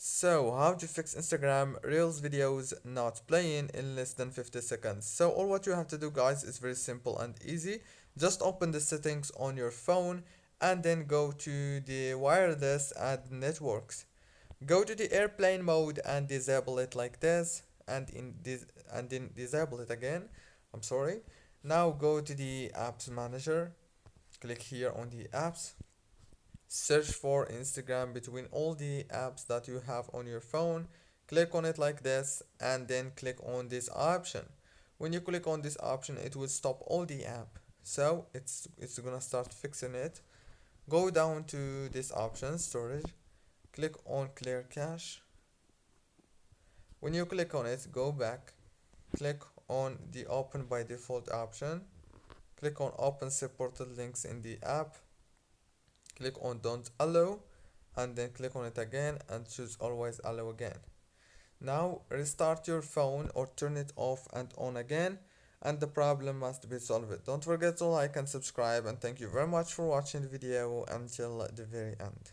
So, how to fix Instagram Reels videos not playing in less than 50 seconds. So, all what you have to do, guys, is very simple and easy. Just open the settings on your phone and then go to the wireless and networks. Go to the airplane mode and disable it like this, and then disable it again. I'm sorry. Now go to the apps manager. Click here on the apps, search for Instagram between all the apps that you have on your phone. Click on it like this and then click on this option. When you click on this option, it will stop all the app. So it's gonna start fixing it. Go down to this option, storage. Click on clear cache. When you click on it, go back. Click on the open by default option. Click on open supported links in the app. Click on don't allow and then click on it again and choose always allow again. Now restart your phone or turn it off and on again, and the problem must be solved. Don't forget to like and subscribe, and thank you very much for watching the video until the very end.